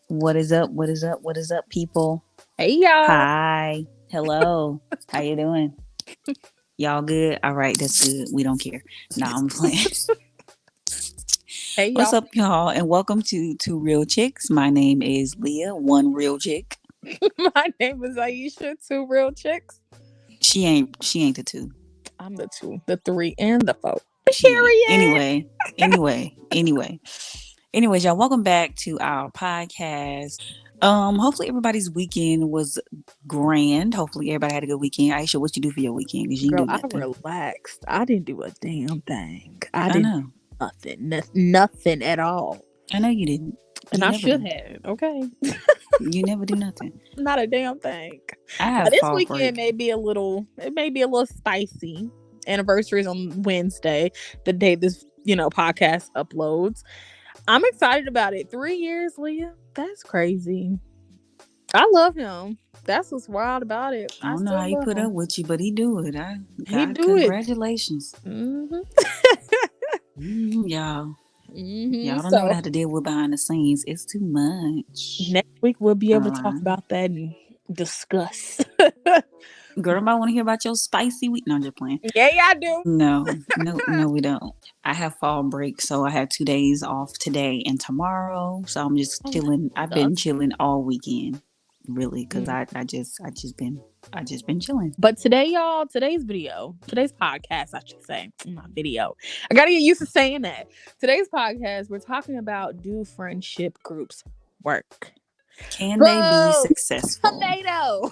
What is up? What is up? What is up, people? Hey y'all. Hi. Hello. How you doing? Y'all good? All right, that's good. We don't care. Nah, I'm playing. Hey What's y'all. up, y'all? And welcome to Two Real Chicks. My name is Leah, one real chick. My name is Aisha, two real chicks. She ain't the two. I'm the two, the three, and the four. She ain't. Period. Anyways, y'all, welcome back to our podcast. Hopefully everybody's weekend was grand. Hopefully everybody had a good weekend. Aisha, what you do for your weekend? Because you Girl, didn't I do nothing. relaxed. I didn't do a damn thing. I I didn't know. do nothing at all. I know you didn't. And You I never should do. have. Okay. You never do nothing. Not a damn thing. I Now have this fall weekend break. may be a little spicy. Anniversary is on Wednesday, the day this, podcast uploads. I'm excited about it. 3 years, Leah. That's crazy. I love him. That's what's wild about it. I I don't know how still he love put him. up with you, but he do it. He God, do it. congratulations. hmm Y'all. hmm Y'all don't know what I So have to deal with behind the scenes. It's too much. next week we'll be I'm able to talk lying. about that and discuss. Girl, I want to hear about your spicy week. No, I'm just playing. Yeah, I do. No, we don't. I have fall break, so I have 2 days off today and tomorrow. So I'm just Oh, chilling. I've been that's- chilling all weekend, really, because mm. I just been chilling. But today, y'all, today's podcast, I should say, not video. I gotta get used to saying that. Today's podcast, we're talking about, do friendship groups work? Can they be Boo! successful? Tomato.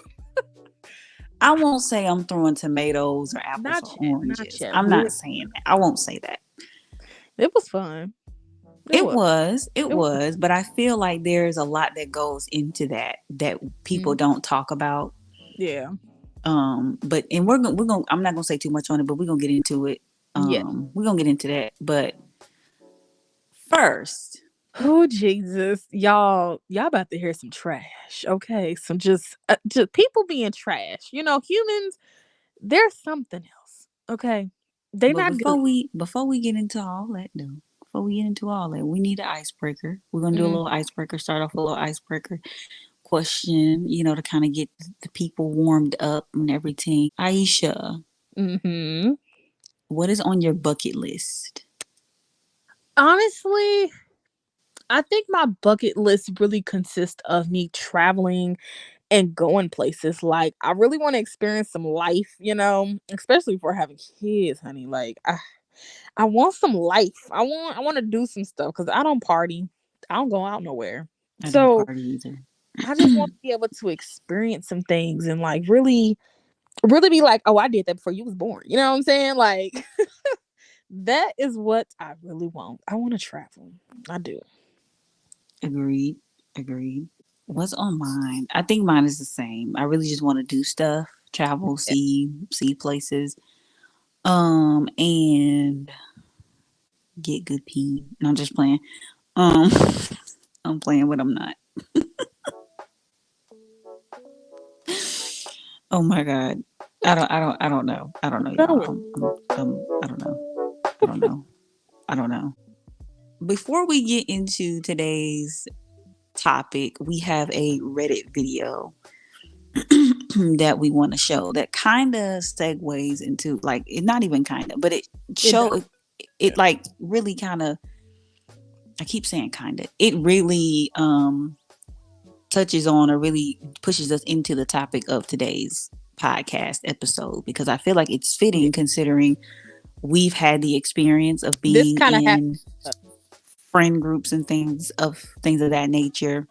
I won't say I'm throwing tomatoes or apples Not or yet. Not oranges. yet. I'm not saying that. I won't say that. It was fun. It It was. was, it It was. was, but I feel like there's a lot that goes into that people Mm, don't talk about. yeah. But and we're gonna I'm not gonna say too much on it, but we're gonna get into it. Yeah. We're gonna get into that. But first, Oh Jesus, y'all about to hear some trash. Okay, some just people being trash. Humans. They're something else. Okay, they but not good. before we get into all that though, before we get into all that, we need an icebreaker. We're gonna do a Mm, little icebreaker. Start off with a little icebreaker question, to kind of get the people warmed up and everything. Aisha, hmm what is on your bucket list? Honestly, I think my bucket list really consists of me traveling and going places. Like, I really want to experience some life. Especially for having kids, honey. Like, I want some life. I want to do some stuff because I don't party. I don't go out nowhere. I don't So party either. I just want to be able to experience some things and like really, really be like, oh, I did that before you was born. You know what I'm saying? Like that is what I really want. I want to travel. I do. Agreed. Agreed. What's on mine? I think mine is the same. I really just want to do stuff, travel, Yeah. see places, and get good pee. No, I'm just playing. Um, I'm playing, but I'm not. Oh my god. I don't know. I don't know, y'all. Going. I don't know. I don't know. I don't know. Before we get into today's topic, we have a Reddit video that we want to show that kind of segues into, like, it not even kind of, but it It does. show it like really kind of, I keep saying kind of, it really touches on or really pushes us into the topic of today's podcast episode, because I feel like it's Yeah. fitting considering we've had the experience of This being kind of happened. in friend groups and things of that nature.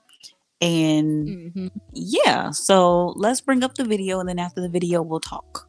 And Mm-hmm. yeah, so let's bring up the video, and then after the video we'll talk.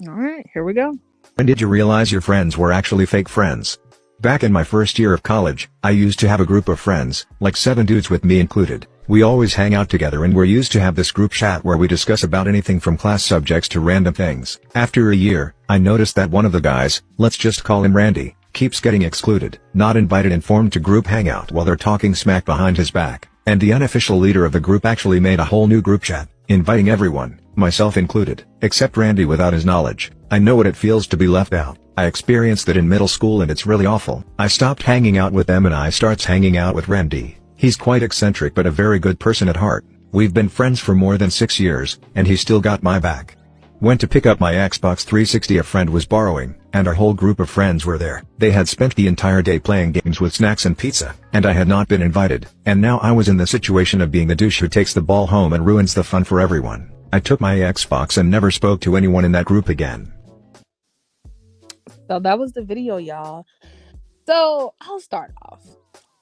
All right, here we go. When did you realize your friends were actually fake friends? Back in my first year of college, I used to have a group of friends, like 7 dudes with me included. We always hang out together and we're used to have this group chat where we discuss about anything from class subjects to random things. After a year, I noticed that one of the guys, let's just call him Randy, keeps getting excluded, not invited and formed to group hangout while they're talking smack behind his back. And the unofficial leader of the group actually made a whole new group chat, inviting everyone, myself included, except Randy without his knowledge. I know what it feels to be left out. I experienced it in middle school and it's really awful. I stopped hanging out with them and I starts hanging out with Randy. He's quite eccentric but a very good person at heart. We've been friends for more than 6 years, and he still got my back. Went to pick up my Xbox 360 a friend was borrowing, and our whole group of friends were there. They had spent the entire day playing games with snacks and pizza, and I had not been invited. And now I was in the situation of being the douche who takes the ball home and ruins the fun for everyone. I took my Xbox and never spoke to anyone in that group again. So that was the video, y'all. So I'll start off.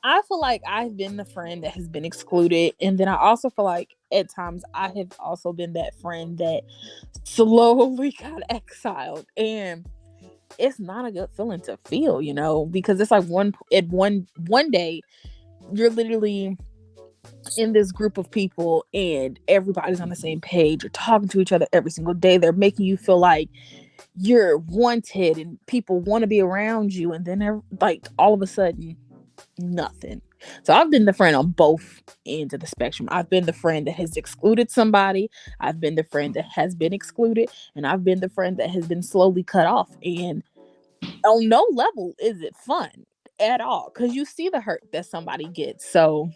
I feel like I've been the friend that has been excluded, and then I also feel like at times I have also been that friend that slowly got exiled, and it's not a good feeling to feel, because it's like one day you're literally in this group of people and everybody's on the same page. You're talking to each other every single day. They're making you feel like you're wanted and people want to be around you, and then like all of a sudden nothing. So I've been the friend on both ends of the spectrum. I've been the friend that has excluded somebody. I've been the friend that has been excluded, and I've been the friend that has been slowly cut off. And on no level is it fun at all, because you see the hurt that somebody gets. So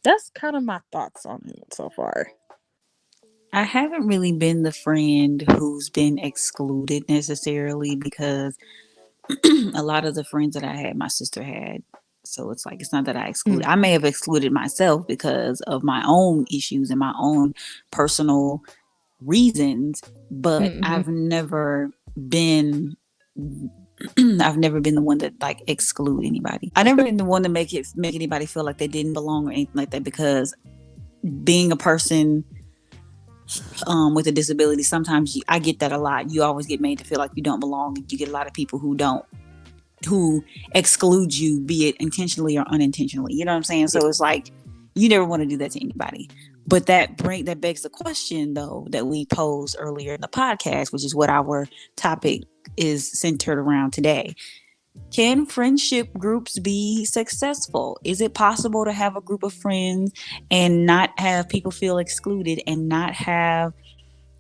that's kind of my thoughts on it so far. I haven't really been the friend who's been excluded necessarily, because a lot of the friends that I had, my sister had. So it's like, it's not that I excluded. I may have excluded myself because of my own issues and my own personal reasons, but I've never been the one that like exclude anybody. I've never been the one to make anybody feel like they didn't belong or anything like that, because being a person with a disability, sometimes I get that a lot. You always get made to feel like you don't belong. You get a lot of people who exclude you, be it intentionally or unintentionally. You know what I'm saying? So it's like, you never want to do that to anybody. But that begs the question, though, that we posed earlier in the podcast, which is what our topic is centered around today. Can friendship groups be successful? Is it possible to have a group of friends and not have people feel excluded, and not have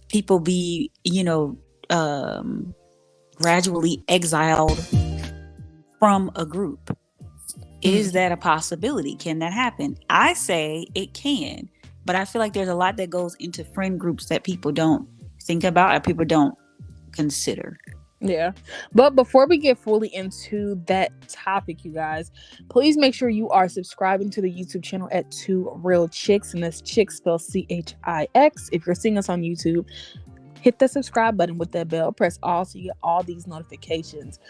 people be, gradually exiled from a group? Is that a possibility? Can that happen? I say it can, but I feel like there's a lot that goes into friend groups that people don't think about or people don't consider. Yeah. But before we get fully into that topic, you guys, please make sure you are subscribing to the YouTube channel at 2 Real Chix, and that's Chix spelled Chix. If you're seeing us on YouTube, hit the subscribe button with that bell, press all so you get all these notifications.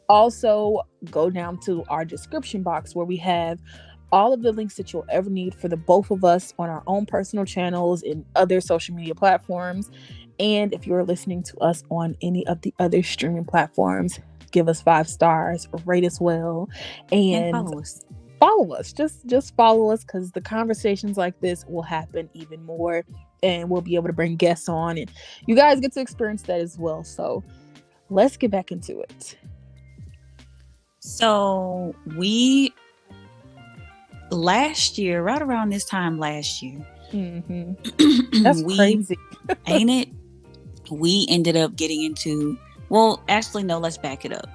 Also, go down to our description box where we have all of the links that you'll ever need for the both of us on our own personal channels and other social media platforms. And if you're listening to us on any of the other streaming platforms, give us 5 stars, rate us well, and follow us. Follow us. Just follow us, because the conversations like this will happen even more, and we'll be able to bring guests on, and you guys get to experience that as well. So let's get back into it. So last year, right around this time last year, that's crazy, ain't it? We ended up getting into, well, actually, no, let's back it up.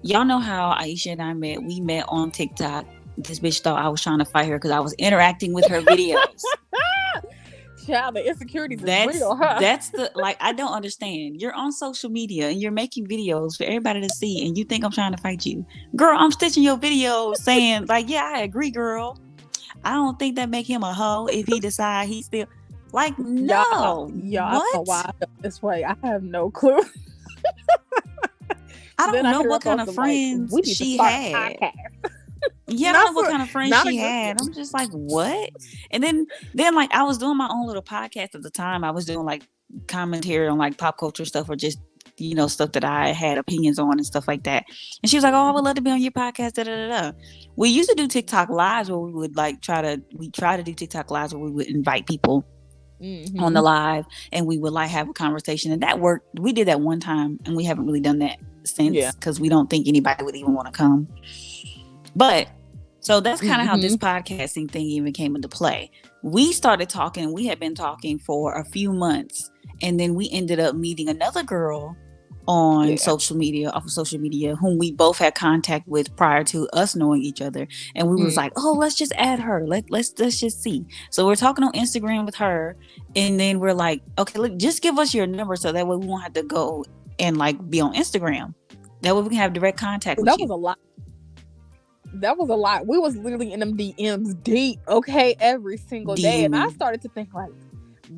Y'all know how Aisha and I met. We met on TikTok. This bitch thought I was trying to fight her because I was interacting with her videos. Child, the insecurities is real, huh? That's I don't understand. You're on social media and you're making videos for everybody to see, and you think I'm trying to fight you. Girl, I'm stitching your video saying, like, yeah, I agree, girl. I don't think that make him a hoe if he decide he's still, like, no. Y'all, I don't know why I felt this way. I have no clue. I don't know what kind of friends she had. Yeah, I don't know what kind of friends she had. I'm just like, what? And then like, I was doing my own little podcast at the time. I was doing like commentary on like pop culture stuff, or just, stuff that I had opinions on and stuff like that. And she was like, oh, I would love to be on your podcast. Da, da, da, da. We used to do TikTok lives where we would like try to do TikTok lives where we would invite people on the live, and we would like have a conversation, and that worked. We did that one time, and we haven't really done that since, because we don't think anybody would even want to come. But so that's kind of how this podcasting thing even came into play. We started talking. We had been talking for a few months, and then we ended up meeting another girl on Yeah. social media, off of social media, whom we both had contact with prior to us knowing each other. And we was Mm. like, oh, let's just add her. Let's just see. So we're talking on Instagram with her, and then we're like, okay, look, just give us your number so that way we won't have to go and like be on Instagram. That way we can have direct contact with That you. was a lot. That was a lot. We was literally in them DMs deep, okay, every single day. And I DMing. started to think like,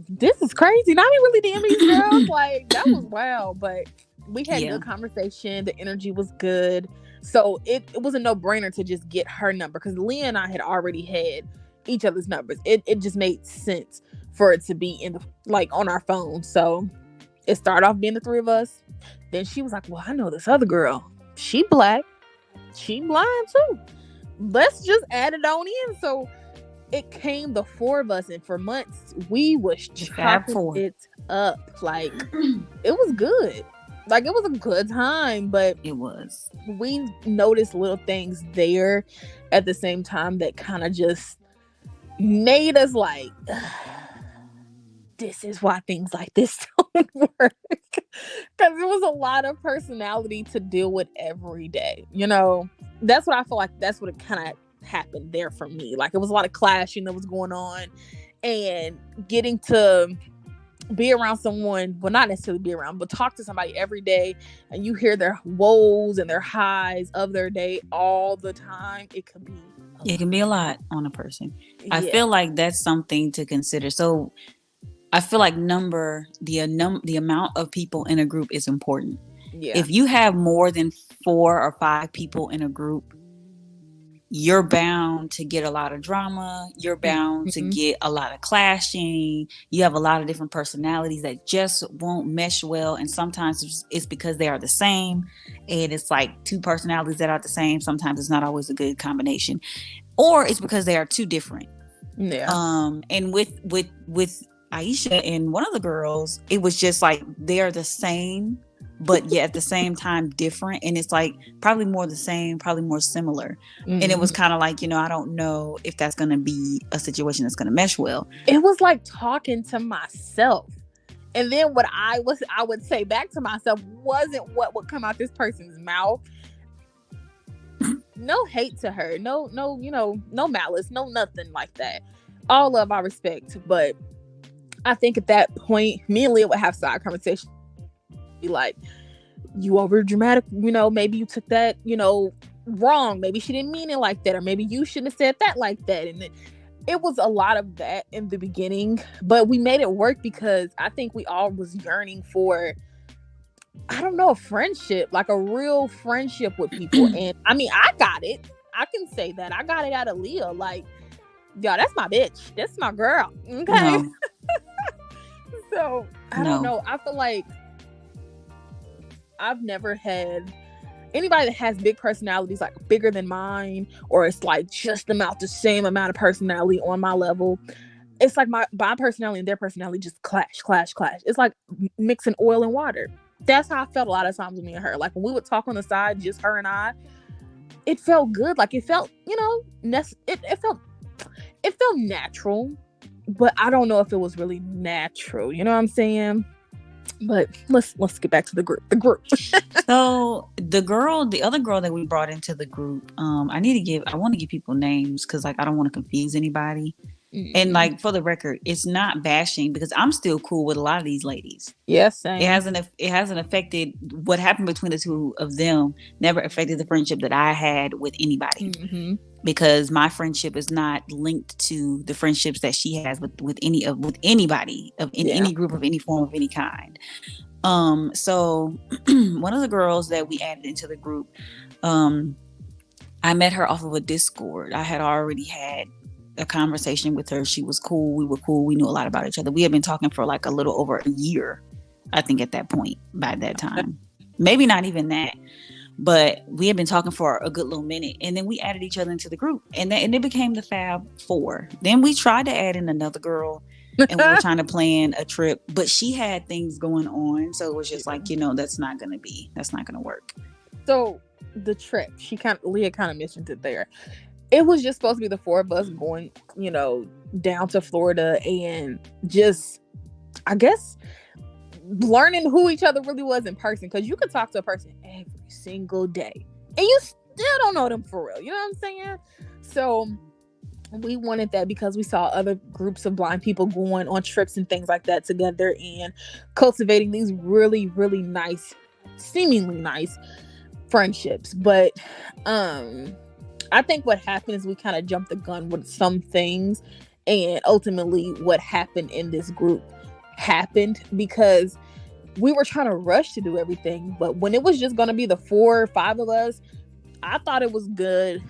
this is crazy. Not even really DMing these girls. Like, that was wild. But we had Yeah. good conversation. The energy was good. So it was a no-brainer to just get her number, because Leah and I had already had each other's numbers. It just made sense for it to be in the, like, on our phone. So it started off being the three of us. Then she was like, well, I know this other girl. She black. She blind too. Let's just add it on in. So it came the four of us, and for months we was The Fab chopping Four. it up. Like, it was good. Like, it was a good time, but It was. we noticed little things there at the same time that kind of just made us like, this is why things like this don't work. Because it was a lot of personality to deal with every day. You know, that's what I feel like. That's what it kind of happened there for me. Like, it was a lot of clashing that was going on, and getting to be around someone, well, not necessarily be around, but talk to somebody every day, and you hear their woes and their highs of their day all the time. It can be It can be a lot on a person. I yeah. feel like that's something to consider. So I feel like the amount of people in a group is important. Yeah. If you have more than 4 or 5 people in a group, you're bound to get a lot of drama. You're bound to Mhm. get a lot of clashing. You have a lot of different personalities that just won't mesh well. And sometimes it's because they are the same. And it's like 2 personalities that are the same. Sometimes it's not always a good combination. Or it's because they are too different. Yeah. And with Aisha and one of the girls, it was just like they're the same, but yet at the same time different. And it's like probably more the same, probably more similar. And it was Mhm. kind of like, I don't know if that's going to be a situation that's going to mesh well. It was like talking to myself. And then what I would say back to myself wasn't what would come out this person's mouth. No hate to her. No, no malice, no nothing like that. All love, I respect. But I think at that point, me and Leah would have side conversations. Be like, you over dramatic, maybe you took that, wrong. Maybe she didn't mean it like that. Or maybe you shouldn't have said that like that. And it was a lot of that in the beginning, but we made it work because I think we all was yearning for, I don't know, a friendship, like a real friendship with people. And I mean, I got it. I can say that. I got it out of Leah. Like, y'all, that's my bitch. That's my girl. Okay. No, So, I no. don't know. I feel like I've never had anybody that has big personalities, like bigger than mine, or it's like just the same amount of personality on my level. It's like my personality and their personality just clash. It's like mixing oil and water. That's how I felt a lot of times with me and her. Like, when we would talk on the side, just her and I, it felt good. Like, it felt, it felt natural, but I don't know if it was really natural. You know what I'm saying? But let's get back to the group. So the other girl that we brought into the group, I want to give people names because like I don't want to confuse anybody. And like for the record, it's not bashing because I'm still cool with a lot of these ladies. Yes, same. It hasn't affected what happened between the two of them. Never affected the friendship that I had with anybody because my friendship is not linked to the friendships that she has with anybody in any group of any form of any kind. So one of the girls that we added into the group, I met her off of a Discord. I had already had a conversation with her. She was cool. We were cool. We knew a lot about each other. We had been talking for like a little over a year, I think, at that point, by that time. Maybe not even that. But we had been talking for a good little minute. And then we added each other into the group. And it became the Fab Four. Then we tried to add in another girl. And we were trying to plan a trip. But she had things going on. So it was just like, that's not going to work. So the trip, Leah kind of mentioned it there. It was just supposed to be the four of us going, down to Florida and just, I guess, learning who each other really was in person, because you could talk to a person every single day and you still don't know them for real. You know what I'm saying? So we wanted that because we saw other groups of blind people going on trips and things like that together and cultivating these really, really nice, seemingly nice friendships. But I think what happened is we kind of jumped the gun with some things, and ultimately what happened in this group happened because we were trying to rush to do everything. But when it was just going to be the 4 or 5 of us, I thought it was good.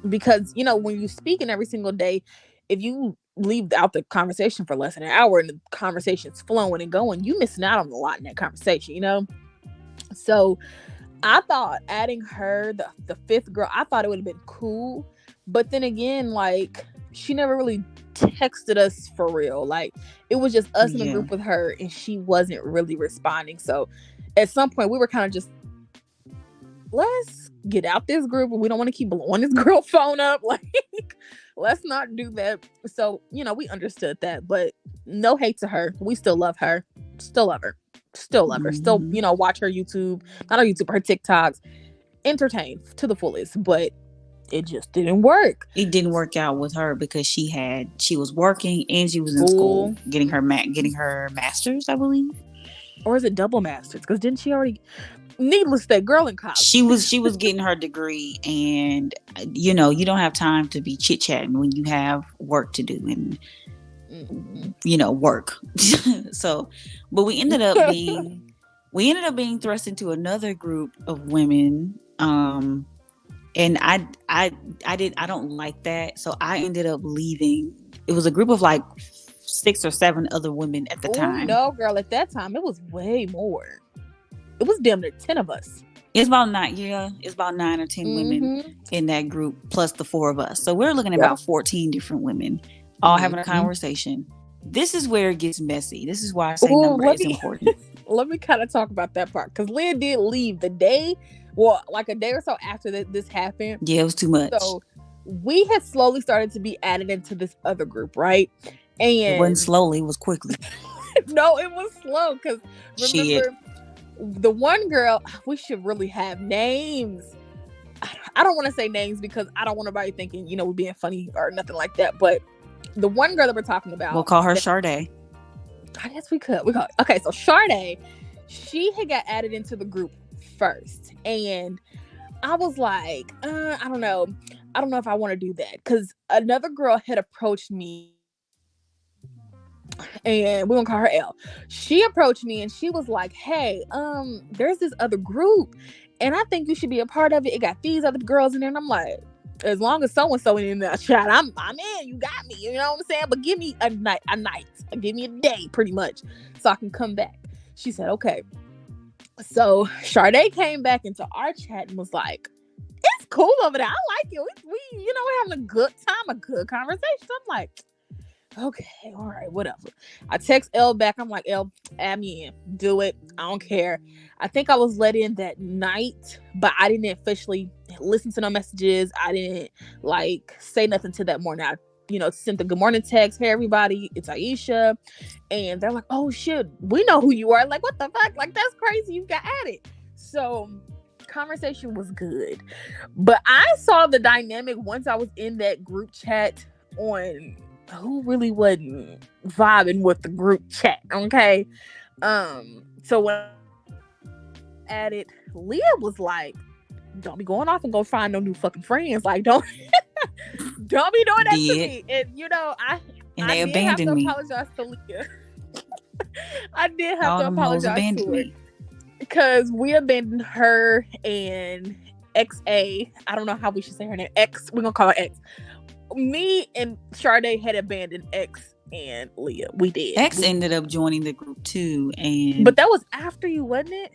Because, you know, when you're speaking every single day, if you leave out the conversation for less than an hour and the conversation's flowing and going, you missing out on a lot in that conversation, you know? So I thought adding her, the 5th girl, I thought it would have been cool. But then again, like, she never really texted us for real. Like, it was just us in a group with her, and she wasn't really responding. So at some point, we were kind of just, let's get out this group, and we don't want to keep blowing this girl phone up. Like, let's not do that. So, you know, we understood that, but no hate to her. We still love her. Still love her. Still love her. Still, you know, watch her YouTube, not her YouTube, her TikToks, entertain to the fullest, but it just didn't work. It didn't work out with her because she was working and she was in school getting her master's, I believe. Or is it double master's? Because didn't she already? Needless to say, girl in college. She was getting her degree, and you know, you don't have time to be chit chatting when you have work to do and you know, work. So, but we ended up being thrust into another group of women, and I don't like that, so I ended up leaving. It was a group of like 6 or 7 other women at the time. No, girl, at that time it was way more. It was damn near 10 of us. It's about 9 or 10 women in that group, plus the 4 of us. So we're looking at about 14 different women, all having a conversation. This is where it gets messy. This is why I say number is important. Let me kind of talk about that part, because Leah did leave the day, like a day or so after this happened. Yeah, it was too much. So we had slowly started to be added into this other group, right? And it wasn't slowly, it was quickly. No, it was slow, because remember, the one girl, we should really have names. I don't want to say names because I don't want nobody thinking, you know, we're being funny or nothing like that. But the one girl that we're talking about, we'll call her Sade. I guess we could. Okay, so Sade, she had got added into the group first, and I was like, I don't know if I want to do that, because another girl had approached me. And we're gonna call her L. She approached me and she was like, hey, there's this other group and I think you should be a part of it. It got these other girls in there. And I'm like, as long as so-and-so in that chat, I'm in. You got me. You know what I'm saying? But give me a night. Give me a day, pretty much, so I can come back. She said, okay. So Sade came back into our chat and was like, it's cool over there. I like it. We you know, we're having a good time, a good conversation. I'm like, okay, all right, whatever. I text L back. I'm like, L, add me in. Do it. I don't care. I think I was let in that night, but I didn't officially listen to no messages. I didn't like say nothing to that morning. I, you know, sent the good morning text. Hey, everybody, it's Aisha. And they're like, oh shit, we know who you are. Like, what the fuck? Like, that's crazy. You got added. So conversation was good. But I saw the dynamic once I was in that group chat on who really wasn't vibing with the group chat, okay? So when I added, Leah was like, don't be going off and go find no new fucking friends. Like, don't be doing that to me. And you know, they abandoned me. I did have to apologize to Leah. I did have to apologize to her, because we abandoned her and XA. I don't know how we should say her name. X. We're gonna call her X. Me and Sade had abandoned X and Leah. We did. X ended up joining the group too, but that was after you, wasn't it?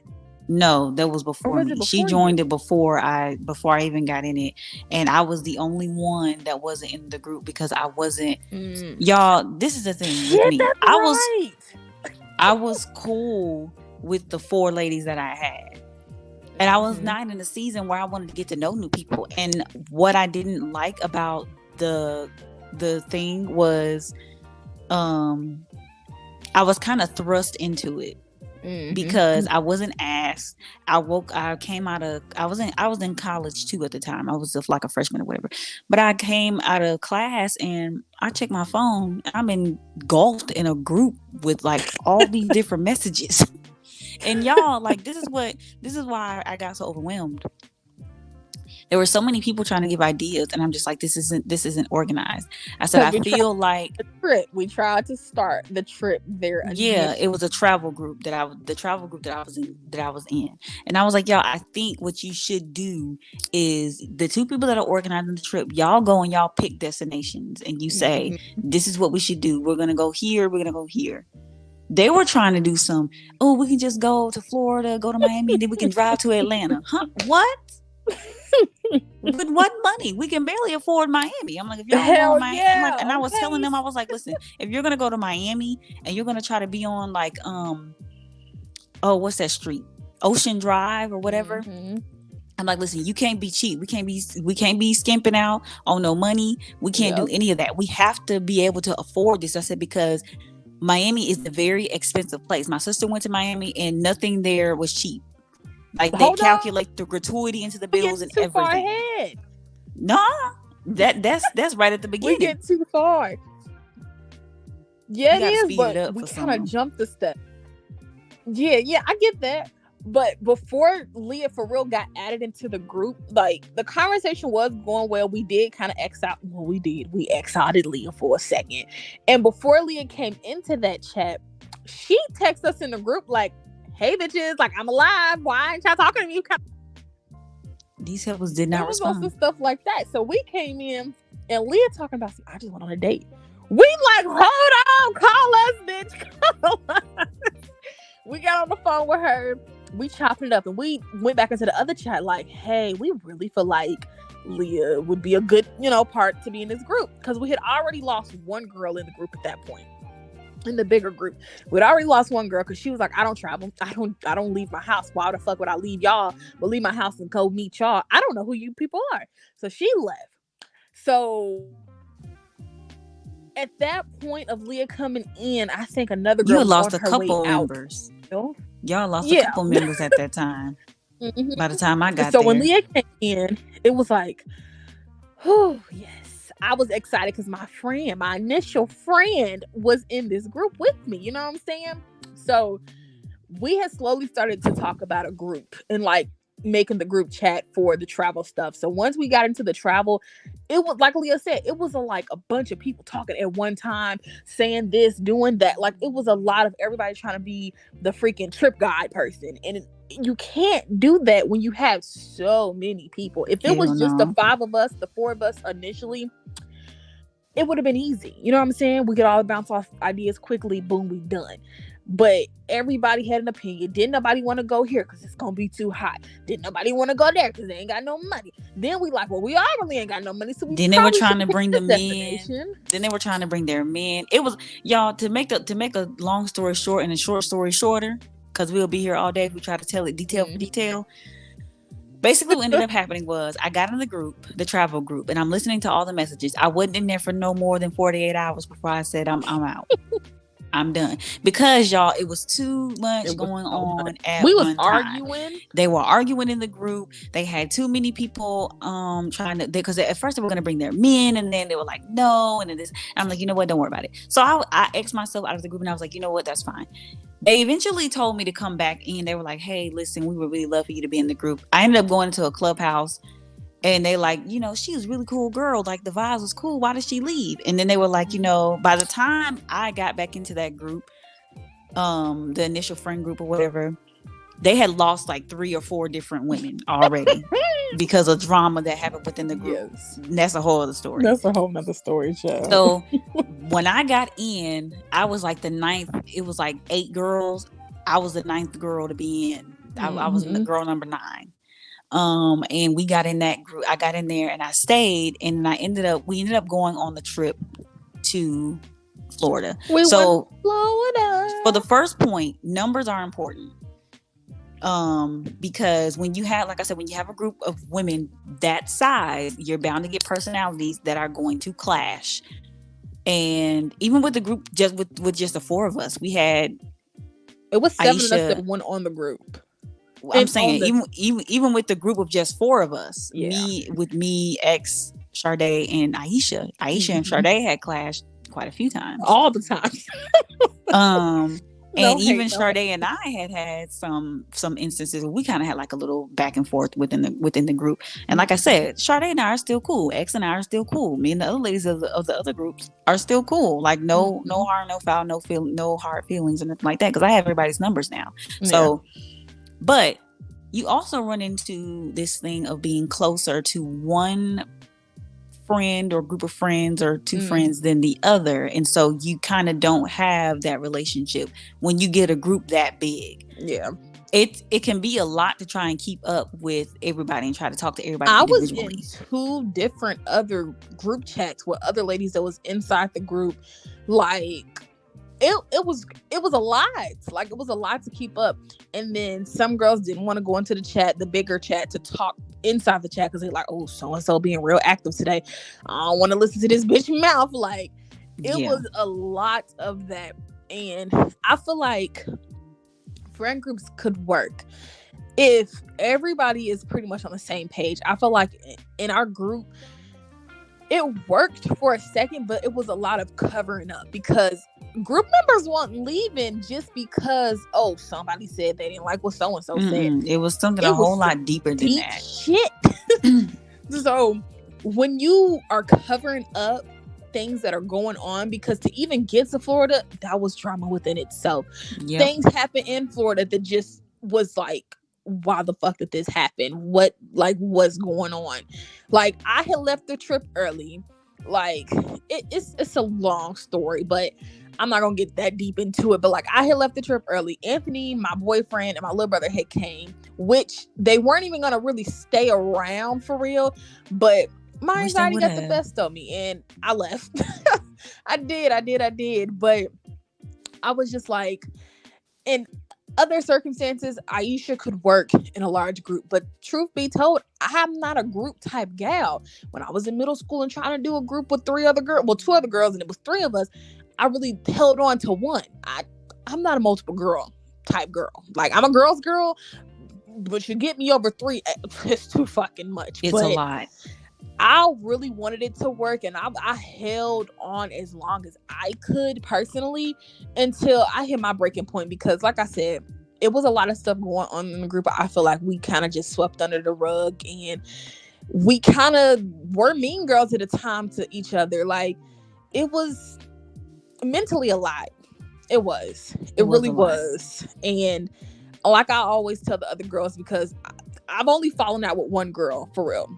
No, that was before me. She joined it before I even got in it, and I was the only one that wasn't in the group because I wasn't. Y'all, this is the thing with me. I was cool with the 4 ladies that I had. And I was not in a season where I wanted to get to know new people. And what I didn't like about the thing was, I I was kind of thrust into it because I wasn't asked. I came out of, I was in college too at the time. I was just like a freshman or whatever. But I came out of class and I checked my phone. I'm engulfed in a group with like all these different messages. And y'all, like, this is why I got so overwhelmed. There were so many people trying to give ideas, and I'm just like, this isn't organized. I said, Because I feel like, the trip. We tried to start the trip there yeah, initially. it was a travel group the travel group that I was in. And I was like, y'all, I think what you should do is the two people that are organizing the trip, y'all go and y'all pick destinations and you say, this is what we should do. We're gonna go here, we're gonna go here. They were trying to do some, oh, we can just go to Florida, go to Miami, and then we can drive to Atlanta. Huh? What? With what money? We can barely afford Miami. I'm like, if y'all going Hell Miami, I'm like, yeah. and I was telling Okay. them, I was like, listen, if you're gonna go to Miami and you're gonna try to be on like oh, what's that street? Ocean Drive or whatever. I'm like, listen, you can't be cheap. We can't be skimping out on no money. We can't do Yep. any of that. We have to be able to afford this. I said, because Miami is a very expensive place. My sister went to Miami and nothing there was cheap. Like they Hold on. calculate the gratuity into the We bills getting and too far everything. ahead. Nah, that's right at the We beginning. get too far. Yeah, You it got to is, speed it but up we for kind of some. jumped the step. Yeah, I get that. But before Leah for real got added into the group, like the conversation was going well. We did kind of X out. Well, we did. We X outed Leah for a second. And before Leah came into that chat, she texted us in the group like, "Hey bitches, like I'm alive. Why ain't y'all talking to me?" These helpers did It not was on some respond. stuff like that. So we came in and Leah talking about, I just went on a date. We like, hold on, call us, bitch. Call us. We got on the phone with her. We chopped it up and we went back into the other chat like, hey, we really feel like Leah would be a good, part to be in this group. Because we had already lost one girl in the group at that point. In the bigger group, we'd already lost one girl because she was like, I don't travel, I don't leave my house. Why the fuck would I leave y'all but leave my house and go meet y'all? I don't know who you people are. So she left. So at that point of Leah coming in, I think another You girl had was on lost a her way couple out. members. Y'all lost a Yeah. couple members at that time. By the time I got So there, when Leah came in, it was like, oh yes, I was excited because my initial friend was in this group with me. You know what I'm saying? So we had slowly started to talk about a group and like making the group chat for the travel stuff. So once we got into the travel, it was like Leah said, it was like a bunch of people talking at one time, saying this, doing that. Like it was a lot of everybody trying to be the freaking trip guide person. And you can't do that when you have so many people. If it hell was just the no. 5 of us, the 4 of us initially, it would have been easy. You know what I'm saying? We could all bounce off ideas quickly. Boom, we done. But everybody had an opinion. Didn't nobody want to go here because it's gonna be too hot. Didn't nobody want to go there because they ain't got no money. Then we like, well, we all really ain't got no money, so we Then they were probably trying should to pick bring the this men. destination. Then they were trying to bring their men. It was, y'all, to make a long story short and a short story shorter, because we'll be here all day if we try to tell it detail for detail. Basically, what ended up happening was I got in the group, the travel group, and I'm listening to all the messages. I wasn't in there for no more than 48 hours before I said I'm out. I'm done. Because y'all, it was too much It was going so on much. at We was one time. arguing. They were arguing in the group. They had too many people trying to, because at first they were going to bring their men, and then they were like, no, and then this. I'm like, you know what, don't worry about it. So I X'd myself out of the group, and I was like, you know what, that's fine. They eventually told me to come back in. They were like, hey, listen, we would really love for you to be in the group. I ended up going into a clubhouse, and they like, she was a really cool girl. Like the vibes was cool. Why did she leave? And then they were like, by the time I got back into that group, the initial friend group or whatever, they had lost like 3 or 4 different women already because of drama that happened within the group. Yes. And that's a whole other story. That's a whole nother story, child. So when I got in, I was like the 9th. It was like 8 girls. I was the 9th girl to be in. I was girl number 9. And we got in that group. I got in there and I stayed, and we ended up going on the trip to Florida. So Florida. for the first point, numbers are important. Because when you have, like I said, when you have a group of women that size, you're bound to get personalities that are going to clash. And even with the group, just with just the four of us, we had It was 7 of us Aisha. that went on the group. I'm And on saying the even with the group of just four of us, yeah. me, X, Sade, and Aisha. Aisha and Mhm. Sade had clashed quite a few times. All the time. Um, No and hate, even no hate. Sade and I had some instances where we kind of had like a little back and forth within the group. And like I said, Sade and I are still cool. X and I are still cool. Me and the other ladies of the other groups are still cool. Like no Mhm. harm, no foul, no hard feelings or nothing like that. Because I have everybody's numbers now. Yeah. So, but you also run into this thing of being closer to one friend or group of friends or two Mm. friends than the other, and so you kind of don't have that relationship when you get a group that big. Yeah. It can be a lot to try and keep up with everybody and try to talk to everybody I was in individually. 2 different other group chats with other ladies that was inside the group. Like it was a lot. Like it was a lot to keep up. And then some girls didn't want to go into the chat, the bigger chat, to talk inside the chat because they're like, oh, so and so being real active today. I don't want to listen to this bitch mouth. Like it Yeah. was a lot of that. And I feel like friend groups could work if everybody is pretty much on the same page. I feel like in our group, it worked for a second, but it was a lot of covering up because group members weren't leaving just because, oh, somebody said they didn't like what so and so said. It was something It a was whole lot deeper than deep that. shit. So when you are covering up things that are going on, because to even get to Florida, that was drama within itself. Yep. Things happen in Florida that just was like, why the fuck did this happen? What's going on? Like I had left the trip early. Like it's a long story, but I'm not gonna get that deep into it. But like I had left the trip early. Anthony, my boyfriend, and my little brother had came, which they weren't even gonna really stay around for real. But my Wish they anxiety would got the have. best of me and I left. I did. But I was just like, in other circumstances, Aisha could work in a large group. But truth be told, I'm not a group type gal. When I was in middle school and trying to do a group with 2 other girls, and it was 3 of us, I really held on to one. I'm not a multiple girl type girl. Like I'm a girl's girl, but you get me over 3, it's too fucking much. It's a lot. I really wanted it to work, and I held on as long as I could personally until I hit my breaking point, because like I said, it was a lot of stuff going on in the group. I feel like we kind of just swept under the rug, and we kind of were mean girls at a time to each other. Like it was mentally a lot. It really was. And like I always tell the other girls, because I've only fallen out with one girl for real,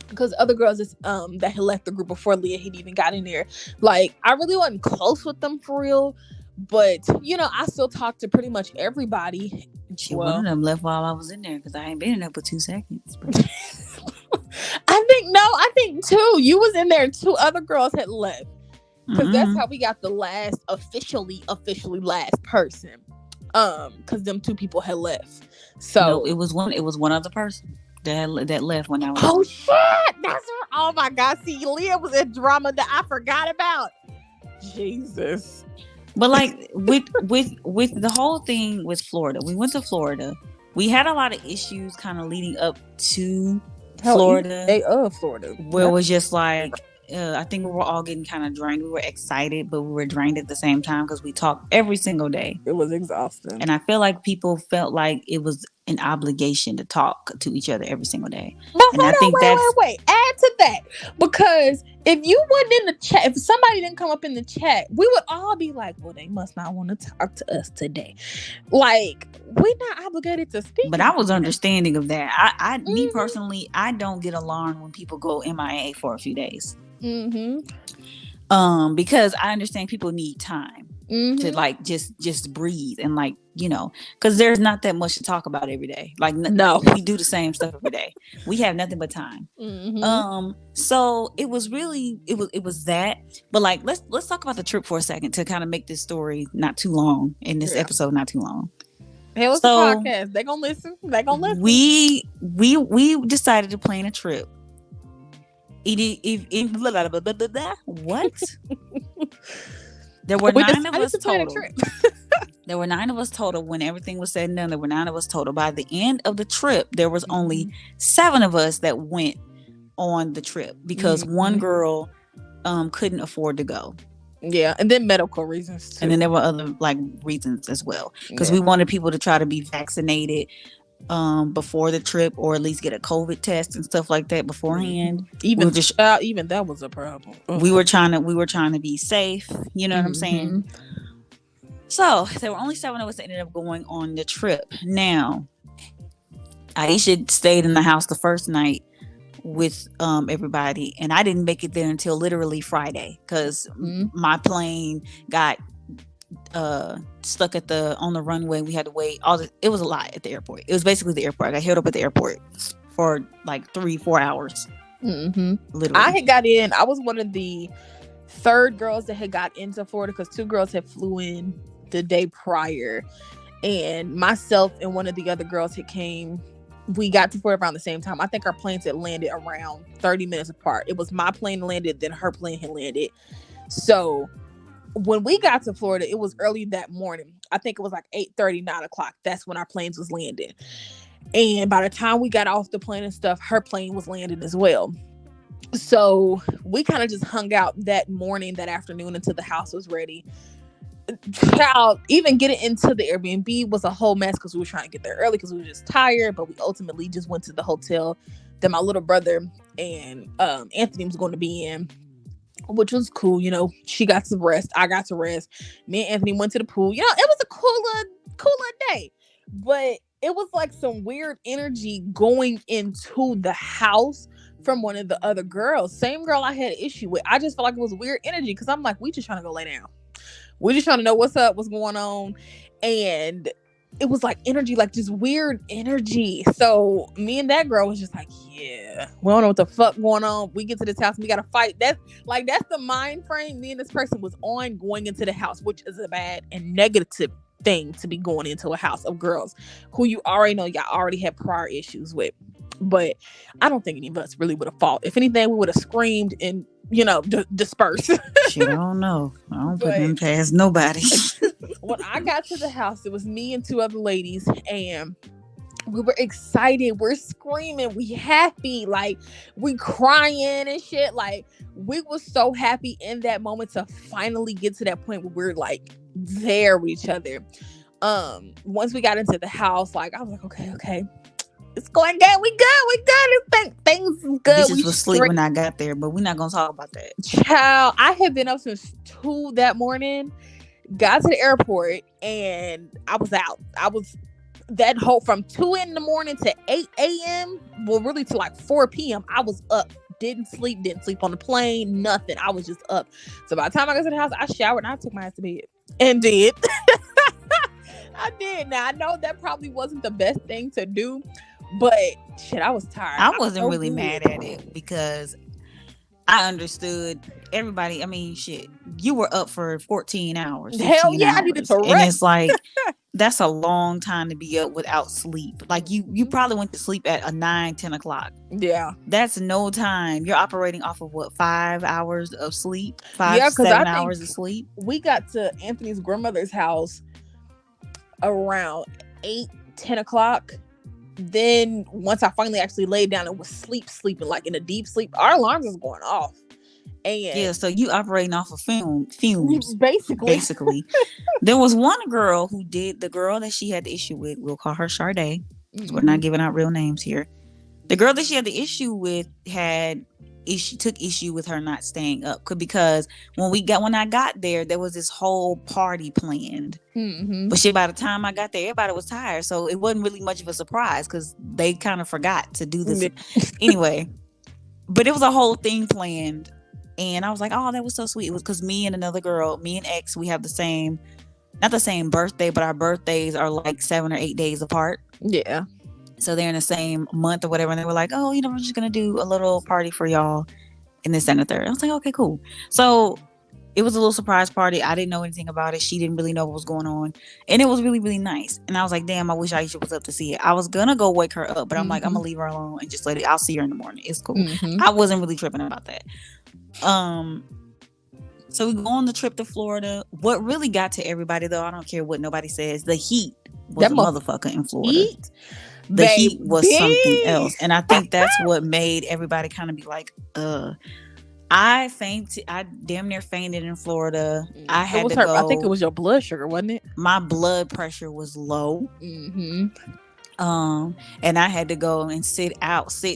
because other girls that had left the group before Leah had even got in there, like I really wasn't close with them for real. But I still talk to pretty much everybody. One of them left while I was in there because I ain't been in there for 2 seconds. I think 2. You was in there. 2 other girls had left, because that's how we got the last officially last person. Because them 2 people had left. So no, it was one other person that left when I was. Oh shit! That's her. Oh my god! See, Leah was in drama that I forgot about. Jesus. But like with the whole thing with Florida, we went to Florida. We had a lot of issues kind of leading up to Florida. Florida. Where it was just like, I think we were all getting kind of drained. We were excited, but we were drained at the same time because we talked every single day. It was exhausting. And I feel like people felt like it was an obligation to talk to each other every single day. But and I think wait. Add to that. Because if you wasn't in the chat, if somebody didn't come up in the chat, we would all be like, well, they must not want to talk to us today. Like, we're not obligated to speak. But I was understanding of that. Me personally, I don't get alarmed when people go MIA for a few days. Because I understand people need time to like just breathe and like because there's not that much to talk about every day. Like no, we do the same stuff every day. We have nothing but time. So it was really it was that. But like let's talk about the trip for a second to kind of make this story not too long, in this episode not too long. Hey, what's the podcast? They gonna listen. We decided to plan a trip. What? There were We 9 of decided us to plan a total. trip. There were 9 of us total. When everything was said and done, there were 9 of us total. By the end of the trip, there was only 7 of us that went on the trip because one girl couldn't afford to go. Yeah, and then medical reasons too. And then there were other like reasons as well, because Yeah. we wanted people to try to be vaccinated before the trip, or at least get a COVID test and stuff like that beforehand. Even just even that was a problem. we were trying to be safe. You know what I'm saying? So there were only 7 of us that ended up going on the trip. Now, Aisha stayed in the house the first night with everybody, and I didn't make it there until literally Friday because my plane got stuck on the runway. We had to wait. It was a lot at the airport. It was basically the airport. I got held up at the airport for like 3-4 hours. Literally. I had got in. I was one of the third girls that had got into Florida because 2 girls had flew in the day prior, and myself and one of the other girls had came. We got to Florida around the same time. I think our planes had landed around 30 minutes apart. It was my plane landed, then her plane had landed. So when we got to Florida, it was early that morning. I think it was like 8:30, 9 o'clock. That's when our planes was landing. And by the time we got off the plane and stuff, her plane was landing as well. So we kind of just hung out that morning, that afternoon, until the house was ready. Child, even getting into the Airbnb was a whole mess because we were trying to get there early because we were just tired. But we ultimately just went to the hotel that my little brother and Anthony was going to be in, which was cool. You know, she got to rest, I got to rest. Me and Anthony went to the pool. You know, it was a cooler day, but it was like some weird energy going into the house from one of the other girls. Same girl I had an issue with. I just felt like it was weird energy because I'm like, we just trying to go lay down. We're just trying to know what's up, what's going on. And it was like energy, like just weird energy. So me and that girl was just like, yeah, we don't know what the fuck going on. We get to this house and we got to fight. That's the mind frame me and this person was on going into the house, which is a bad and negative thing to be going into a house of girls who you already know y'all already had prior issues with. But I don't think any of us really would have fought. If anything, we would have screamed and, you know, dispersed. Shit, I don't know. I don't put them past nobody. When I got to the house, it was me and 2 other ladies, and we were excited. We're screaming. We happy. Like, we crying and shit. Like, we were so happy in that moment to finally get to that point where we're like there with each other. Once we got into the house, like, I was like, okay. It's going good. We good. Things good. Bitches was asleep when I got there, but we're not gonna talk about that. Child, I had been up since 2 that morning. Got to the airport and I was out. I was that whole from 2 in the morning to 8 a.m. Well, really to like 4 p.m. I was up. Didn't sleep on the plane. Nothing. I was just up. So by the time I got to the house, I showered and I took my ass to bed and did. I did. Now I know that probably wasn't the best thing to do. But shit, I was tired. I wasn't really mad at it because I understood everybody. I mean, shit, you were up for 14 hours. Hell yeah, I needed to rest. And it's like, that's a long time to be up without sleep. Like you probably went to sleep at 9, 10 o'clock. Yeah. That's no time. You're operating off of what, 5 hours of sleep? 7 hours of sleep? We got to Anthony's grandmother's house around 8, 10 o'clock. Then once I finally actually laid down and was sleeping like in a deep sleep, our alarms was going off. And yeah, so you operating off of fumes. Basically. There was one girl the girl that she had the issue with, we'll call her Sade. We're not giving out real names here. The girl that she had the issue with took issue with her not staying up because when I got there was this whole party planned. But shit, by the time I got there, everybody was tired, so it wasn't really much of a surprise because they kind of forgot to do this anyway. But it was a whole thing planned, and I was like, oh, that was so sweet. It was because me and another girl, me and X, we have not the same birthday, but our birthdays are like 7 or 8 days apart. Yeah. So they're in the same month or whatever. And they were like, oh, we're just going to do a little party for y'all in this and the third. I was like, okay, cool. So it was a little surprise party. I didn't know anything about it. She didn't really know what was going on. And it was really, really nice. And I was like, damn, I wish Aisha was up to see it. I was going to go wake her up, but I'm like, I'm going to leave her alone and just I'll see her in the morning. It's cool. I wasn't really tripping about that. So we go on the trip to Florida. What really got to everybody, though, I don't care what nobody says, the heat was That a motherfucker in Florida. heat, The heat was something baby. else. And I think that's what made everybody kind of be like, I fainted. I damn near fainted in Florida. I It had was to her. I think it go. was your blood sugar, wasn't it? My blood pressure was low. Mm-hmm. And I had to go and sit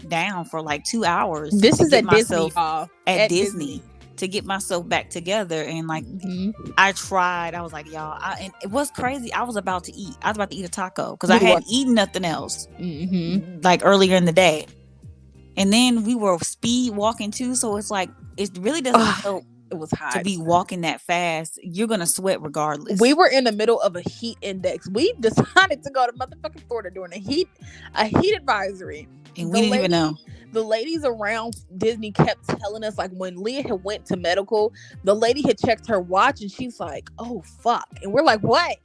down for like 2 hours This to is get at Disney, myself y'all. at At Disney to get myself back together. And like, Mm-hmm. I tried. I was like, y'all. And it was crazy. I was about to eat. I was about to eat a taco because I Really hadn't was. eaten nothing else Mm-hmm. like earlier in the day. And then we were speed walking too, so it's like it really doesn't help It was to hot. be walking that fast. You're gonna sweat regardless. We were in the middle of a heat index. We decided to go to motherfucking Florida during a heat advisory. And we didn't even know. The ladies around Disney kept telling us, like, when Leah had went to medical, the lady had checked her watch and she's like, "Oh fuck," and we're like, "What?"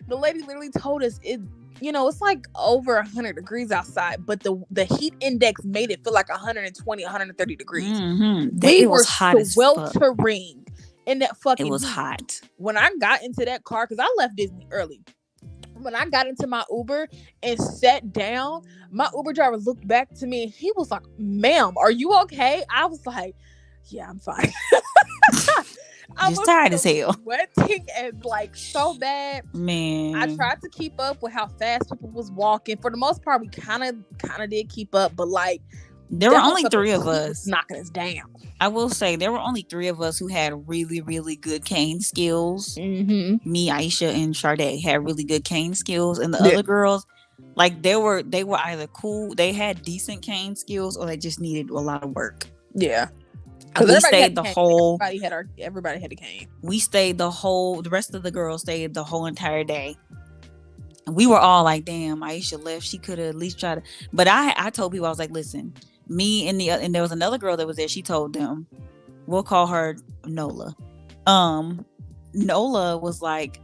The lady literally told us it's like over 100 degrees outside, but the heat index made it feel like 120, 130 degrees. Mm-hmm. We It were was hot as fuck. sweltering in that fucking It was heat. hot. When I got into that car, because I left Disney early. When I got into my Uber and sat down, my Uber driver looked back to me and he was like, "Ma'am, are you okay?" I was like, "Yeah, I'm fine." I Just was tired as hell. sweating and like so bad. Man, I tried to keep up with how fast people was walking. For the most part, we kind of did keep up, but like there were that only motherfucker 3 of was us. knocking us down. I will say there were only 3 of us who had really, really good cane skills. Mm-hmm. Me, Aisha, and Sade had really good cane skills, and the Yeah. other girls, like they were either cool, they had decent cane skills, or they just needed a lot of work. Yeah. We stayed the whole. Everybody had a cane. We stayed the rest of the girls stayed the whole entire day. And we were all like, "Damn, Aisha left. She could have at least tried to." But I told people, I was like, "Listen, me and there was another girl that was there. She told them, we'll call her Nola. Nola was like,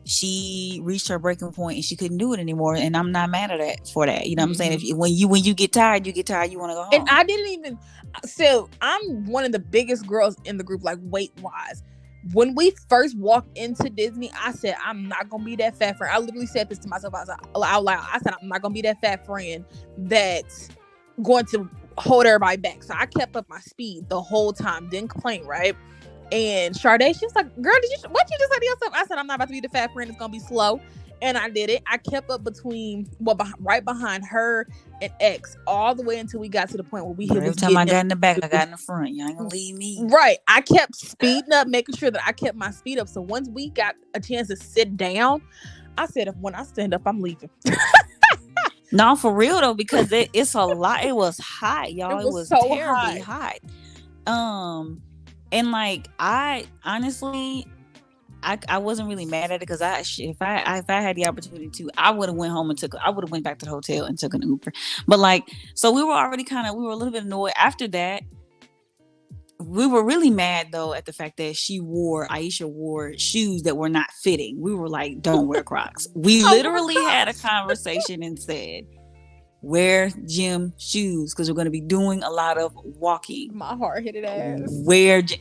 she reached her breaking point and she couldn't do it anymore, and I'm not mad at that for that. You know what I'm saying? If when you get tired, you want to go home. And I didn't even. So I'm one of the biggest girls in the group, like weight wise. When we first walked into Disney, I said, "I'm not gonna be that fat friend." I literally said this to myself out loud. I said, "I'm not gonna be that fat friend that's going to hold everybody back." So I kept up my speed the whole time, didn't complain, right? And Sade, she was like, "Girl, what you just say to yourself?" I said, "I'm not about to be the fat friend that's gonna be slow." And I did it. I kept up right behind her and X all the way until we got to the point where we hit. Every time I got in the back, I got in the front. You ain't gonna leave me. Right. I kept speeding up, making sure that I kept my speed up. So once we got a chance to sit down, I said, when I stand up, I'm leaving. No, for real though, because it's a lot. It was hot, y'all. It was so terribly hot. And like I honestly, I wasn't really mad at it because if I had the opportunity to, I would have went home and I would have went back to the hotel and took an Uber. But like, so we were already we were a little bit annoyed. After that, we were really mad though at the fact that Aisha wore shoes that were not fitting. We were like, "Don't wear Crocs." We literally had a conversation and said, "Wear gym shoes because we're going to be doing a lot of walking." My hard-headed ass.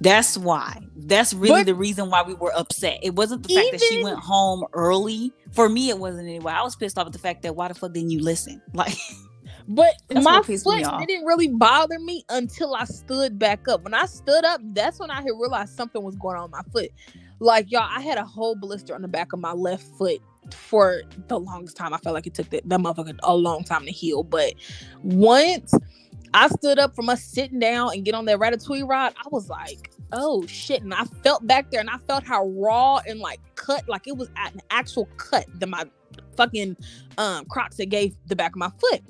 That's why. That's really the reason why we were upset. It wasn't the fact that she went home early. For me, it wasn't anyway. I was pissed off at the fact that why the fuck didn't you listen? Like, but my foot didn't really bother me until I stood back up. When I stood up, that's when I had realized something was going on with my foot. Like, y'all, I had a whole blister on the back of my left foot for the longest time. I felt like it took that motherfucker a long time to heal. But once I stood up from us sitting down and get on that Ratatouille ride, I was like, "Oh shit." And I felt back there and I felt how raw and like cut, like it was an actual cut that my fucking Crocs that gave the back of my foot.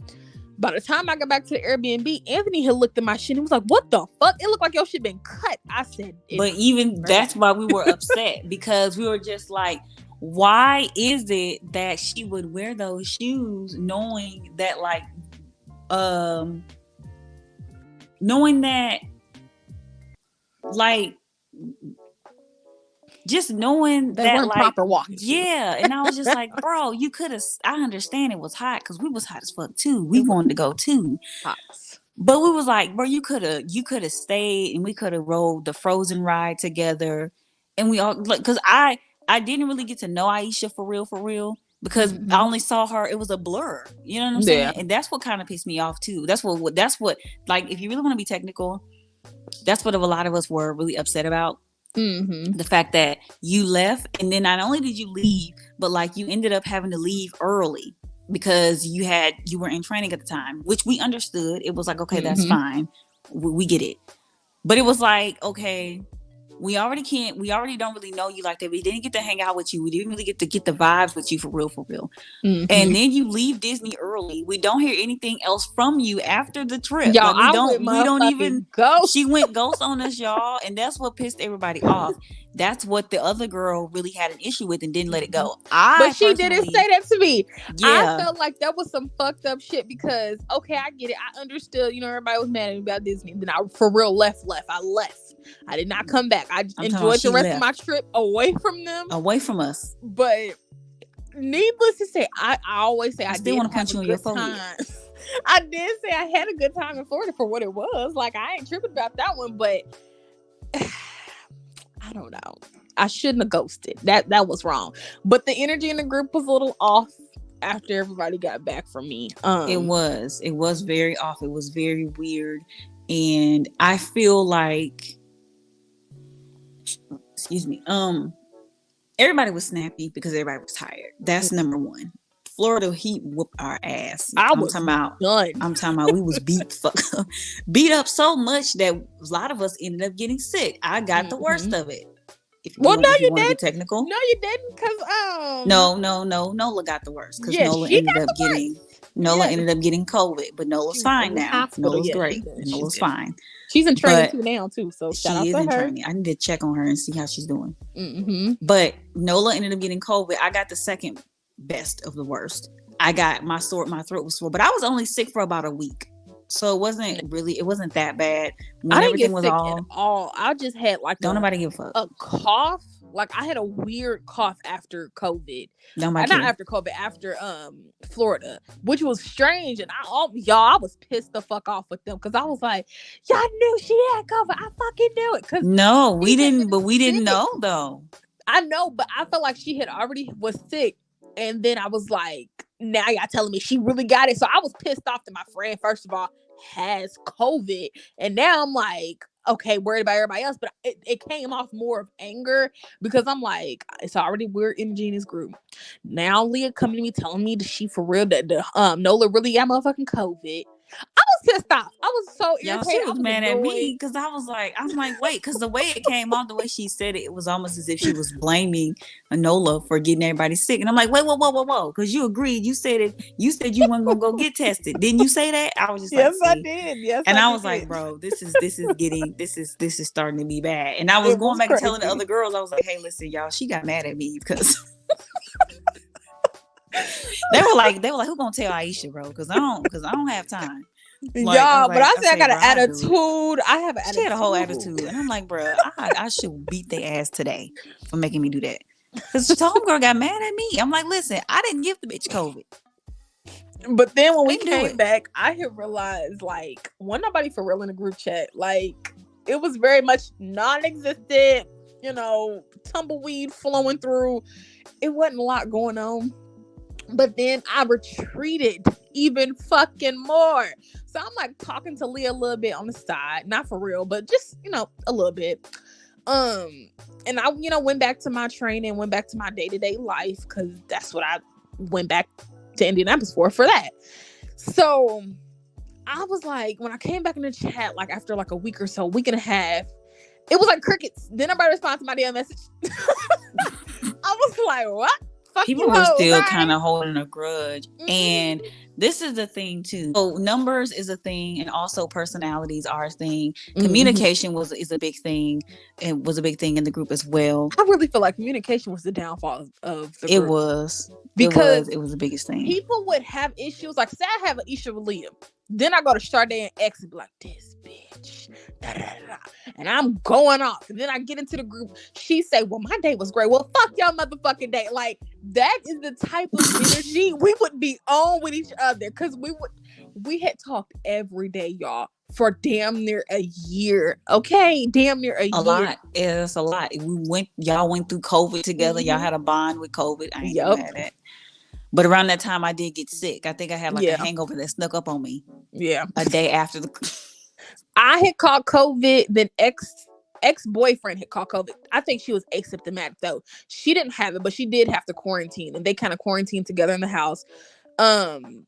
By the time I got back to the Airbnb, Anthony had looked at my shit and was like, "What the fuck? It looked like your shit been cut." I said, but even that's why we were upset, because we were just like, why is it that she would wear those shoes knowing that just knowing they that weren't proper walking. Yeah. And I was just like, bro, you could have, I understand it was hot because we was hot as fuck too. We wanted to go too. Hot. But we was like, bro, you could have stayed and we could have rode the Frozen ride together, and we all like, cause I didn't really get to know Aisha for real, because I Mm-hmm. only saw her. It was a blur. You know what I'm Yeah. saying? And that's what kind of pissed me off too. That's what like, if you really want to be technical, that's what a lot of us were really upset about, Mm-hmm. the fact that you left, and then not only did you leave, but like you ended up having to leave early because you were in training at the time, which we understood. It was like, okay, that's Mm-hmm. fine, we get it. But it was like, okay, we already don't really know you like that. We didn't get to hang out with you. We didn't really get the vibes with you for real, for real. Mm-hmm. And then you leave Disney early. We don't hear anything else from you after the trip. Y'all, Like I went we don't even. motherfucking ghost. She went ghost on us, y'all, and that's what pissed everybody off. That's what the other girl really had an issue with and didn't let it go. But I she didn't personally, say that to me. I yeah, felt like that was some fucked up shit because, okay, I get it. I understood, everybody was mad at me about Disney. Then I, for real, left. I left. I did not come back. I I'm talking about enjoyed the she rest of my left trip away from them. away from us. But needless to say, I always say I still did want to have punch a you in your good forehead. time. I did say I had a good time in Florida for what it was. Like, I ain't tripping about that one, but I don't know. I shouldn't have ghosted. That was wrong. But the energy in the group was a little off after everybody got back from me. It was very off. It was very weird, and I feel like, excuse me, everybody was snappy because everybody was tired. That's number one. Florida heat whooped our ass. I I'm was talking about. done. I'm talking about. We was beat up so much that a lot of us ended up getting sick. I got the worst of it. If you Well, want, no, if you you want to be didn't. technical, No, you didn't, because no, Nola got the worst because yeah, Nola she ended got up the getting worst. Nola Yeah, ended up getting COVID, but she Nola's was fine in the now. hospital. Nola's Yeah, great. she's Nola's good. fine. She's in training But too now too. So shout she out is to in her. training. I need to check on her and see how she's doing. Mm-hmm. But Nola ended up getting COVID. I got the second best of the worst. I got my throat was sore, but I was only sick for about a week. So it wasn't that bad. When I didn't everything get was sick at all, all. I just had like don't nobody give a fuck. a cough. Like, I had a weird cough after COVID. Nobody Not care. after COVID, after Florida, which was strange. And I was pissed the fuck off with them because I was like, y'all knew she had COVID. I fucking knew it. Because No, we didn't, but we sick. didn't know though. I know, but I felt like she had already was sick. And then I was like, now y'all telling me she really got it. So I was pissed off that my friend, first of all, has COVID. And now I'm like, okay, worried about everybody else. But it came off more of anger because I'm like, it's already weird energy in this group. Now Leah coming to me telling me that she for real, that the Nola really got motherfucking COVID. I was pissed off. I was so Y'all, irritated. she was mad at me because I'm like, wait, because the way it came off, the way she said it, it was almost as if she was blaming Nola for getting everybody sick. And I'm like, wait, whoa, because you agreed. You said it. You said you weren't gonna go get tested. Didn't you say that? I was just Yes, like, I did. Yes, and I was did. like, bro, this is starting to be bad. And I was It going was back and telling the crazy. other girls, I was like, hey, listen, y'all, she got mad at me because they were like, who gonna tell Aisha, bro? Because I don't have time. Like, y'all, but I say I got bro, an attitude. I have an attitude. She had a whole attitude, and I'm like, bro, I should beat their ass today for making me do that. Because the homegirl got mad at me. I'm like, listen, I didn't give the bitch COVID. But then when we Didn't do came it. back, I had realized, like, wasn't nobody for real in the group chat. Like, it was very much non-existent, tumbleweed flowing through. It wasn't a lot going on. But then I retreated even fucking more. So I'm like talking to Leah a little bit on the side, not for real, but just, a little bit. And I, went back to my training, went back to my day-to-day life, because that's what I went back to Indianapolis for that. So I was like, when I came back in the chat, like after like a week or so, week and a half, it was like crickets. Then nobody responded to my damn message. I was like, what? Fuck People were still kind of holding a grudge. Mm-hmm. And this is the thing too. So numbers is a thing, and also personalities are a thing. Communication is a big thing, and was a big thing in the group as well. I really feel like communication was the downfall of the group. It was. Because it was the biggest thing. People would have issues. Like, say I have an issue with Liam. Then I go to Sade and X and be like, this bitch. Da, da, da. And I'm going off. And then I get into the group. She say, well, my day was great. Well, fuck y'all motherfucking day. Like, that is the type of energy we would be on with each other. Because We had talked every day, y'all, for damn near a year. Okay, damn near a A year. lot. It's a lot. Y'all went through COVID together. Y'all Mm-hmm. had a bond with COVID. I ain't never Yep. had that. But around that time, I did get sick. I think I had like a Yeah. hangover that snuck up on me Yeah. a day after the. I had caught COVID. Then ex boyfriend had caught COVID. I think she was asymptomatic though. She didn't have it, but she did have to quarantine, and they kind of quarantined together in the house. Um,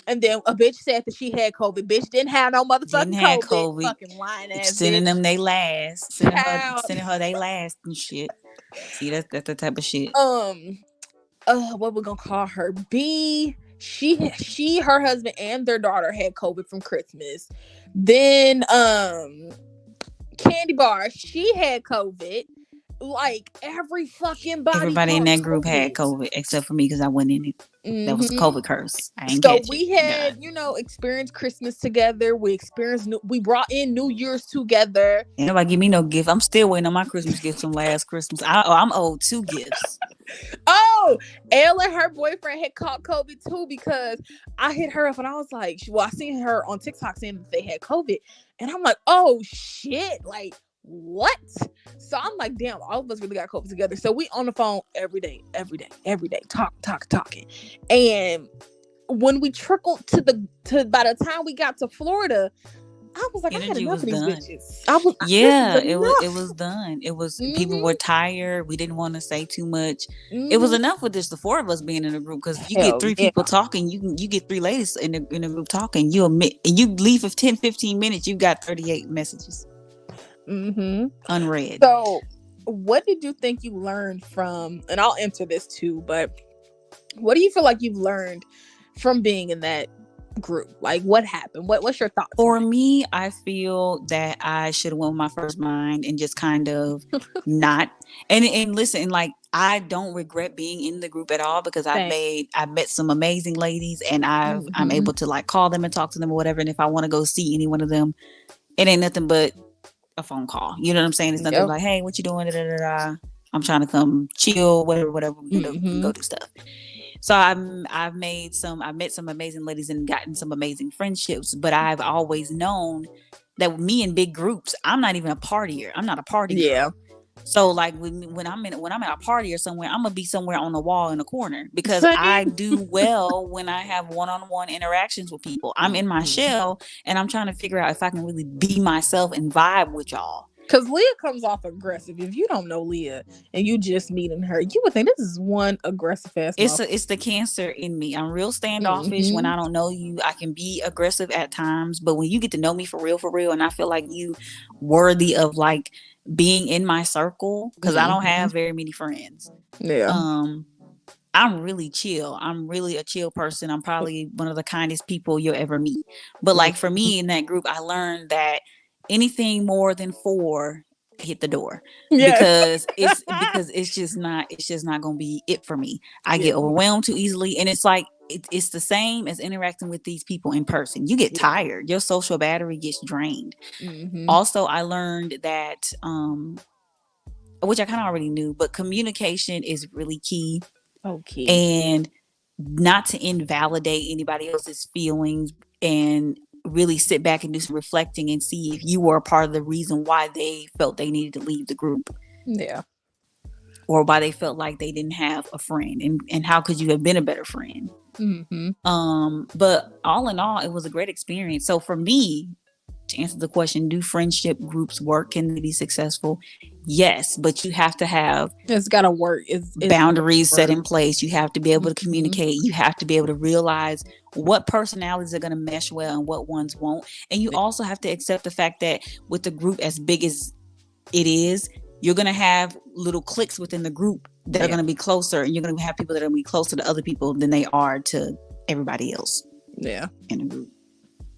and then a bitch said that she had COVID. Bitch didn't have no Didn't motherfucking have COVID. COVID. Fucking lying ass Sending bitch. them they last. Child. Sending her they last and shit. See, that's the type of shit. Um, what we gonna call her? B. She, her husband, and their daughter had COVID from Christmas. Then, Candy Bar, she had COVID. Like every fucking body Everybody in caught that group had COVID. COVID except for me because I wasn't in it. That was a Mm-hmm. COVID curse. I ain't So catch it. we had, God. experienced Christmas together. We brought in New Year's together. Ain't nobody give me no gift. I'm still waiting on my Christmas gift from last Christmas. I'm owed 2 gifts. Oh, Elle and her boyfriend had caught COVID too because I hit her up and I was like, I seen her on TikTok saying that they had COVID. And I'm like, oh shit, like what? So I'm like, damn, all of us really got COVID together. So we on the phone every day, talking. And when we trickled to by the time we got to Florida, I was like, I had Energy enough was of these done. bitches. This is Yeah, it enough. was done. It was people Mm-hmm. were tired. We didn't want to say too much. It was Mm-hmm. enough with just the 4 of us being in a group because you get Hell three yeah. people talking. You get 3 ladies in a group talking. You admit and you leave for 10-15 minutes. You got 38 messages Mm-hmm. unread. So, what did you think you learned from, and I'll answer this too, but what do you feel like you've learned from being in that group? Like, what happened? What's your thoughts on For me, I feel that I should have went with my first mind and just kind of not and listen, like I don't regret being in the group at all because it? I've met some amazing ladies and I'm Mm-hmm. able to like call them and talk to them or whatever. And if I want to go see any one of them, it ain't nothing but a phone call. You know what I'm saying? It's nothing Yep. like, hey, what you doing? Da, da, da, da. I'm trying to come chill, whatever we can do. We can Mm-hmm. go do stuff. So I've met some amazing ladies and gotten some amazing friendships, but I've always known that with me in big groups, I'm not even a partier. I'm not a party Yeah. girl. So like when I'm at a party or somewhere, I'm gonna be somewhere on the wall in a corner because I Same. do well when I have one-on-one interactions with people. I'm in my Mm-hmm. shell and I'm trying to figure out if I can really be myself and vibe with y'all. Because Leah comes off aggressive. If you don't know Leah and you just meeting her, you would think this is one aggressive ass motherfucker. It's the cancer in me. I'm real standoffish when Mm-hmm. I don't know you. I can be aggressive at times, but when you get to know me for real, and I feel like you worthy of like being in my circle because I don't Mm-hmm. have very many friends. Yeah. Um, I'm really chill. I'm really a chill person. I'm probably one of the kindest people you'll ever meet. But like for Mm-hmm. me in that group, I learned that anything more than 4 hit the door Yes. because it's just not gonna be it for me. I get Yeah. overwhelmed too easily, and it's like it's the same as interacting with these people in person. You get Yeah. tired. Your social battery gets drained. Mm-hmm. Also, I learned that which I kind of already knew, but communication is really key Okay. and not to invalidate anybody else's feelings and really sit back and do some reflecting and see if you were a part of the reason why they felt they needed to leave the group Yeah. or why they felt like they didn't have a friend and how could you have been a better friend. Mm-hmm. But all in all, it was a great experience. So for me, to answer the question, do friendship groups work? Can they be successful? Yes, but you have to have It's gotta work. It's gotta boundaries set work. in place. You have to be able to Mm-hmm. communicate. You have to be able to realize what personalities are going to mesh well and what ones won't. And you also have to accept the fact that with the group as big as it is, you're going to have little cliques within the group that are Yeah. going to be closer, and you're going to have people that are going to be closer to other people than they are to everybody else Yeah. in the group.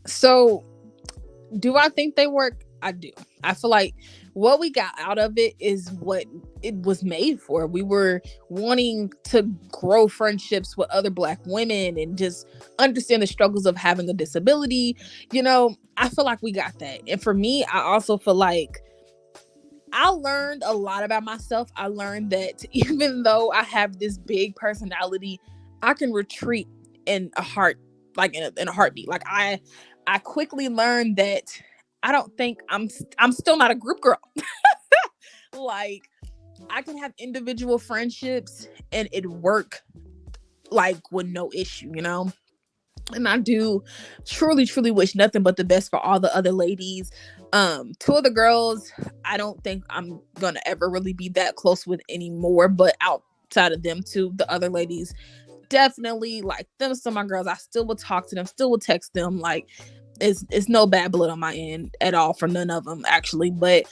So, do I think they work? I do. I feel like what we got out of it is what it was made for. We were wanting to grow friendships with other Black women and just understand the struggles of having a disability. I feel like we got that. And for me, I also feel like I learned a lot about myself. I learned that even though I have this big personality, I can retreat in a heart like in a heartbeat. Like I quickly learned that I don't think I'm still not a group girl. Like I can have individual friendships and it work like with no issue, you know? And I do truly wish nothing but the best for all the other ladies. Two of the girls I don't think I'm gonna ever really be that close with anymore, but outside of them two, the other ladies, definitely like them. Some of my girls, I still will talk to them, still will text them. Like it's no bad blood on my end at all for none of them actually. But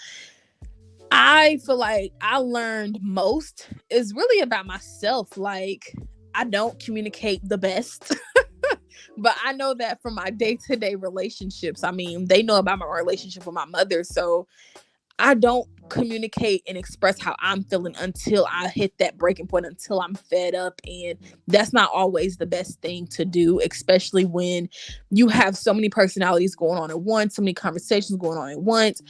I feel like I learned most is really about myself. Like I don't communicate the best. But I know that from my day-to-day relationships. I mean, they know about my relationship with my mother, so I don't communicate and express how I'm feeling until I hit that breaking point, until I'm fed up. And that's not always the best thing to do, especially when you have so many personalities going on at once, so many conversations going on at once.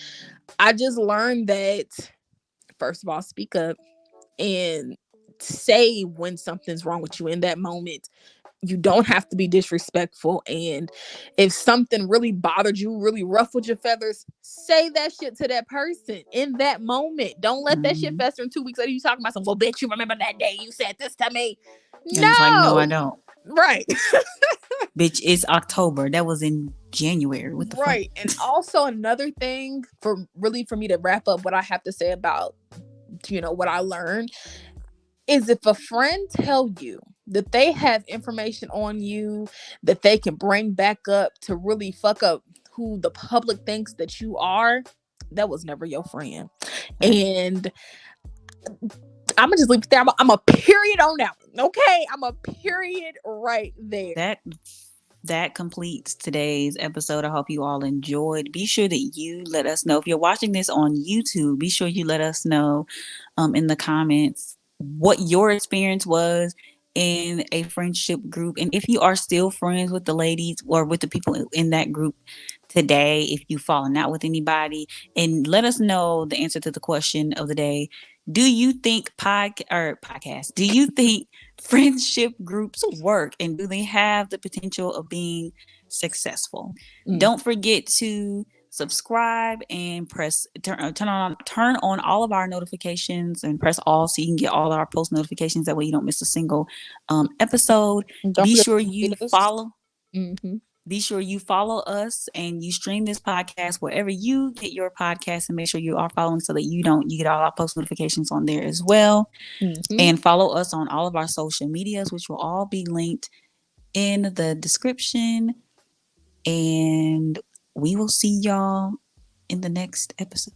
I just learned that, first of all, speak up and say when something's wrong with you in that moment. You don't have to be disrespectful. And if something really bothered you, really ruffled your feathers, say that shit to that person in that moment. Don't let that shit Mm-hmm. fester. In 2 weeks later, you talking about some, well, bitch, you remember that day you said this to me? And it's like, no, I No. don't. Right. Bitch, it's October. That was in January. What the fuck? Right. And also another thing for me to wrap up what I have to say about, what I learned is if a friend tell you that they have information on you that they can bring back up to really fuck up who the public thinks that you are, that was never your friend. Right. And I'm gonna just leave it there. I'm a period on that one. Okay, I'm a period right there. That completes today's episode. I hope you all enjoyed. Be sure that you let us know if you're watching this on YouTube. Be sure you let us know in the comments what your experience was in a friendship group, and if you are still friends with the ladies or with the people in that group today, if you've fallen out with anybody, and let us know the answer to the question of the day. Do you think podcast? Do you think friendship groups work, and do they have the potential of being successful? Mm. Don't forget to subscribe and turn on all of our notifications and press all so you can get all our post notifications. That way you don't miss a single episode. Don't Be forget sure to you rate us. follow Mm-hmm. be sure you follow us and you stream this podcast wherever you get your podcast, and make sure you are following so that you get all our post notifications on there as well. Mm-hmm. And follow us on all of our social medias, which will all be linked in the description. And we will see y'all in the next episode.